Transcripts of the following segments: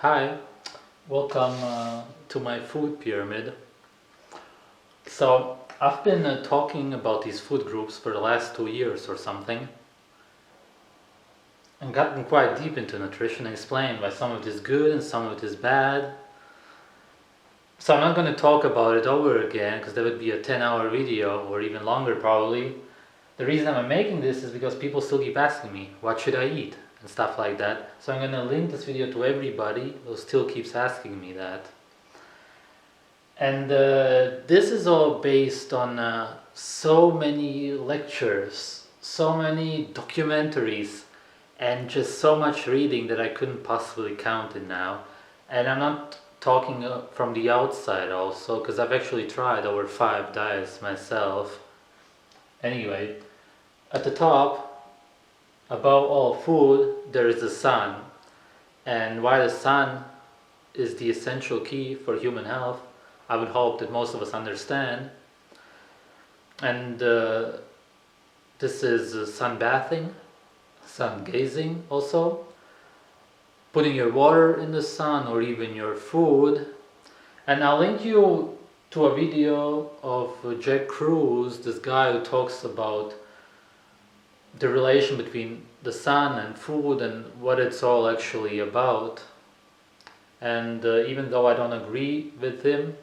Hi, welcome to my food pyramid. So, I've been talking about these food groups for the last 2 years or something, and gotten quite deep into nutrition and explained why some of it is good and some of it is bad. So, I'm not going to talk about it over again because that would be a 10-hour video or even longer probably. The reason I'm making this is because people still keep asking me, what should I eat? And stuff like that. So I'm going to link this video to everybody who still keeps asking me that. And this is all based on so many lectures, so many documentaries, and just so much reading that I couldn't possibly count it now. And I'm not talking from the outside also, because I've actually tried over 5 diets myself. Anyway, at the top, above all food, there is the sun. And why the sun is the essential key for human health, I would hope that most of us understand. And this is sun bathing, sun gazing also, putting your water in the sun or even your food. And I'll link you to a video of Kruse, this guy who talks about the relation between the sun and food and what it's all actually about. And even though I don't agree with him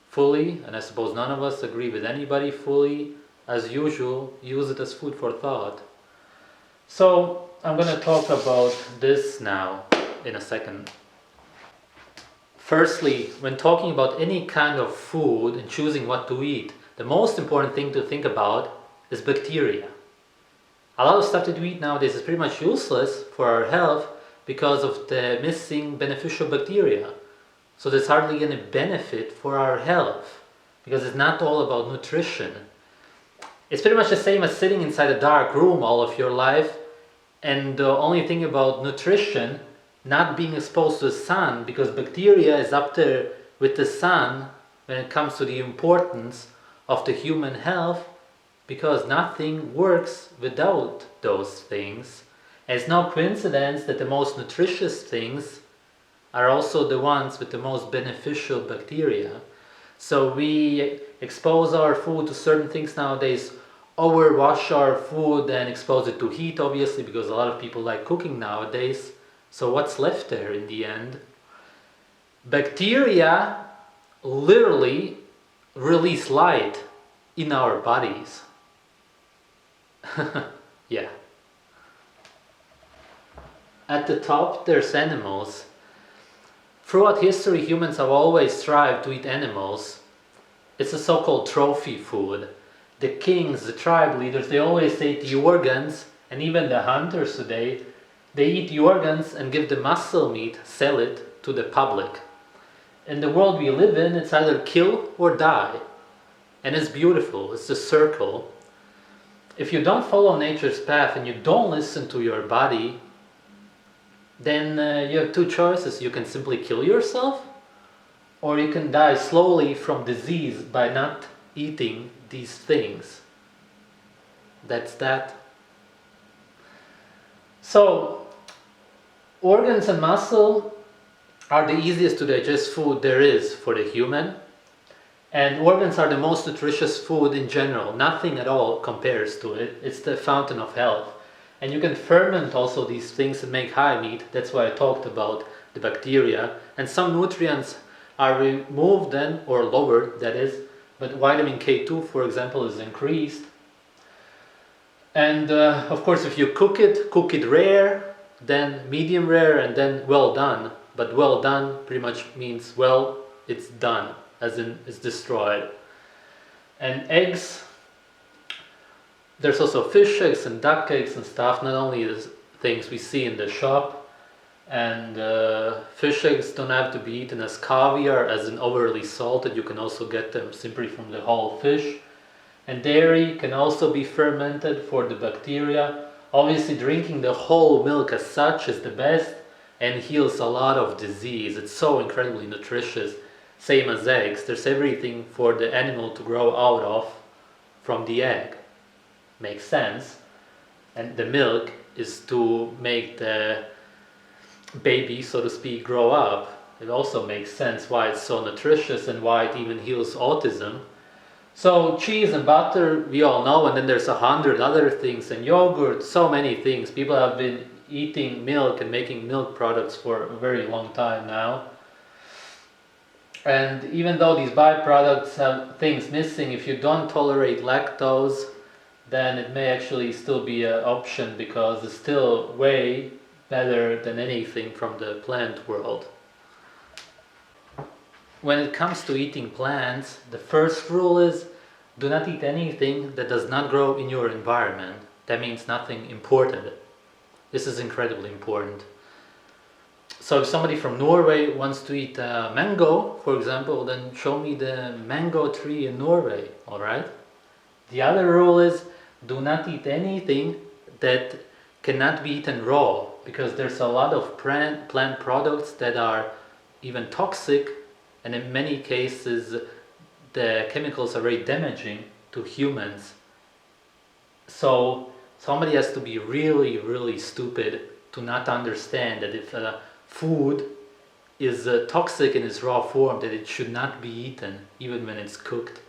fully, and I suppose none of us agree with anybody fully, as usual, use it as food for thought. So I'm going to talk about this now in a second. Firstly, when talking about any kind of food and choosing what to eat, the most important thing to think about is bacteria. A lot of stuff that we eat nowadays is pretty much useless for our health because of the missing beneficial bacteria. So there's hardly any benefit for our health because it's not all about nutrition. It's pretty much the same as sitting inside a dark room all of your life and the only thing about nutrition not being exposed to the sun, because bacteria is up there with the sun when it comes to the importance of the human health, because nothing works without those things. And it's no coincidence that the most nutritious things are also the ones with the most beneficial bacteria. So we expose our food to certain things nowadays, overwash our food and expose it to heat, obviously, because a lot of people like cooking nowadays. So what's left there in the end? Bacteria literally release light in our bodies. Yeah. At the top, there's animals. Throughout history, humans have always strived to eat animals. It's a so-called trophy food. The kings, the tribe leaders, they always ate the organs, and even the hunters today, they eat the organs and give the muscle meat, sell it to the public. In the world we live in, it's either kill or die. And it's beautiful, it's a circle. If you don't follow nature's path and you don't listen to your body, then you have two choices. You can simply kill yourself, or you can die slowly from disease by not eating these things. That's that. So, organs and muscle are the easiest to digest food there is for the human. And organs are the most nutritious food in general. Nothing at all compares to it. It's the fountain of health. And you can ferment also these things and make high meat. That's why I talked about the bacteria. And some nutrients are removed then, or lowered, that is. But vitamin K2, for example, is increased. And of course, if you cook it rare, then medium rare, and then well done. But well done pretty much means, well, it's done, as in it's destroyed. And eggs, there's also fish eggs and duck eggs and stuff, not only the things we see in the shop. And fish eggs don't have to be eaten as caviar, as in overly salted. You can also get them simply from the whole fish. And dairy can also be fermented for the bacteria. Obviously, drinking the whole milk as such is the best and heals a lot of disease. It's so incredibly nutritious. Same as eggs. There's everything for the animal to grow out of from the egg. Makes sense. And the milk is to make the baby, so to speak, grow up. It also makes sense why it's so nutritious and why it even heals autism. So cheese and butter, we all know, and then there's 100 other things, and yogurt, so many things. People have been eating milk and making milk products for a very long time now. And even though these byproducts have things missing, if you don't tolerate lactose, then it may actually still be an option, because it's still way better than anything from the plant world. When it comes to eating plants, the first rule is do not eat anything that does not grow in your environment. That means nothing imported. This is incredibly important. So if somebody from Norway wants to eat mango, for example, then show me the mango tree in Norway, alright? The other rule is do not eat anything that cannot be eaten raw, because there's a lot of plant products that are even toxic, and in many cases the chemicals are very damaging to humans. So somebody has to be really, really stupid to not understand that if food is toxic in its raw form, that it should not be eaten, even when it's cooked.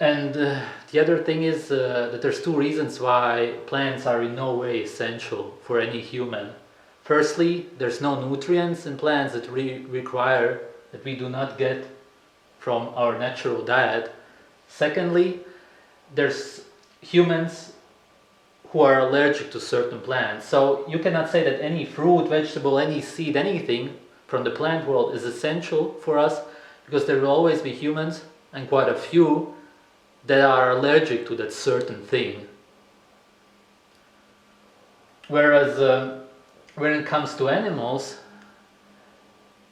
And the other thing is that there's two reasons why plants are in no way essential for any human. Firstly, there's no nutrients in plants that require that we do not get from our natural diet. Secondly, there's humans who are allergic to certain plants. So you cannot say that any fruit, vegetable, any seed, anything from the plant world is essential for us, because there will always be humans, and quite a few, that are allergic to that certain thing. Whereas when it comes to animals,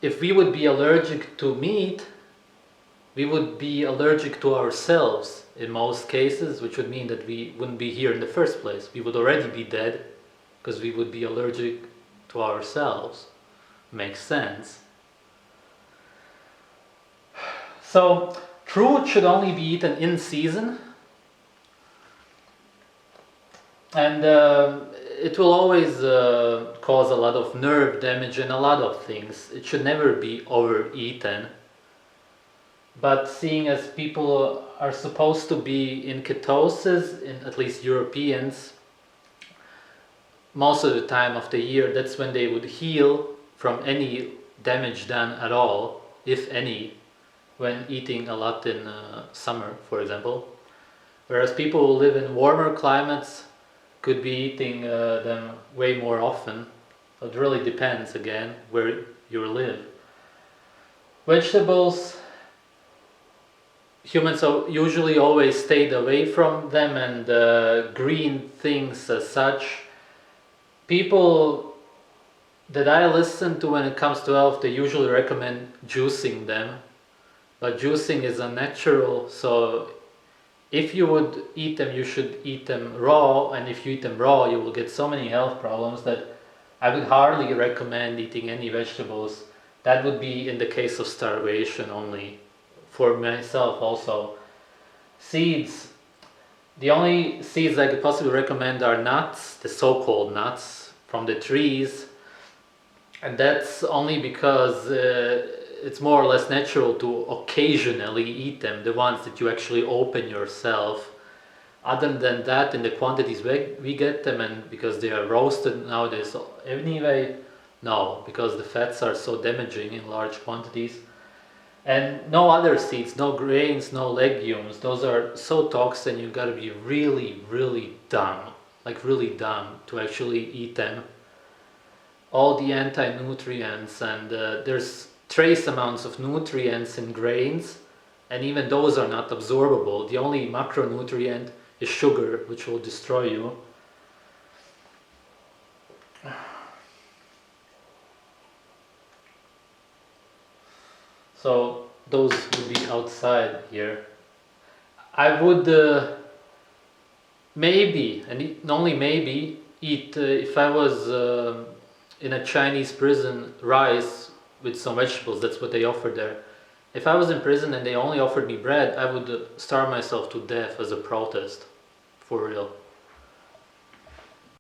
if we would be allergic to meat, we would be allergic to ourselves in most cases, which would mean that we wouldn't be here in the first place. We would already be dead because we would be allergic to ourselves. Makes sense. So fruit should only be eaten in season, and it will always cause a lot of nerve damage and a lot of things. It should never be overeaten. But seeing as people are supposed to be in ketosis, in at least Europeans, most of the time of the year, that's when they would heal from any damage done at all, if any, when eating a lot in summer, for example. Whereas people who live in warmer climates could be eating them way more often. So it really depends, again, where you live. Vegetables, humans usually always stayed away from them, and green things as such. People that I listen to when it comes to health, they usually recommend juicing them. But juicing is unnatural, so if you would eat them, you should eat them raw, and if you eat them raw, you will get so many health problems that I would hardly recommend eating any vegetables. That would be in the case of starvation only. For myself also. Seeds. The only seeds I could possibly recommend are nuts, the so-called nuts from the trees. And that's only because it's more or less natural to occasionally eat them, the ones that you actually open yourself. Other than that, in the quantities we get them, and because they are roasted nowadays anyway, no, because the fats are so damaging in large quantities. And no other seeds, no grains, no legumes. Those are so toxic, you gotta be really, really dumb, like really dumb to actually eat them. All the anti-nutrients, and there's trace amounts of nutrients in grains, and even those are not absorbable. The only macronutrient is sugar, which will destroy you. So those would be outside here. I would maybe, and only maybe, eat, if I was in a Chinese prison, rice with some vegetables. That's what they offered there. If I was in prison and they only offered me bread, I would starve myself to death as a protest, for real.